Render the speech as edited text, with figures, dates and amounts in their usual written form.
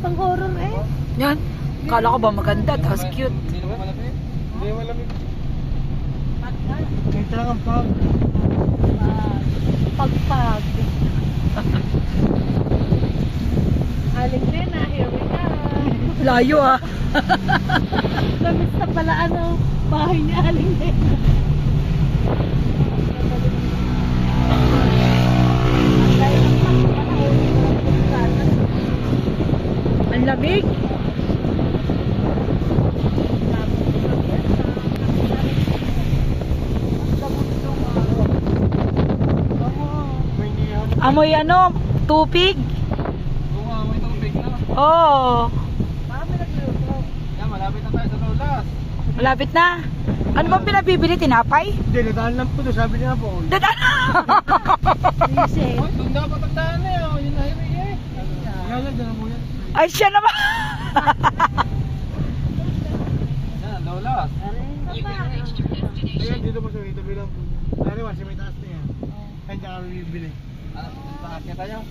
pang horror eh. Yan. Kala ko ba maganda, tapos cute. Hindi naman malamig. Hindi malamig. Ito lang ang pag. Pagpag. Aling Lena, here we go. Layo ah. Namis na pala bahay ni Aling Lena. Ang lamig. Amoy tubig. Oo nga, may tubig na. Oo. Yan, malapit na tayo sa Lolas. Malapit na. Ano bang pinabibili? Tinapay? Hindi, nadaan lang po doon, sabi niya po. Dadaan. Reset. Oy, doon dapat ang daan na yun. Yun na highway eh. Yan, dyan mo yan. Ay, siya naman. Yan, Lolas. Ayan, dito po sa itabi lang po. Dali, kasi may taas na yan. Kaya dyan kami bibili. Ano, taas niya tayo?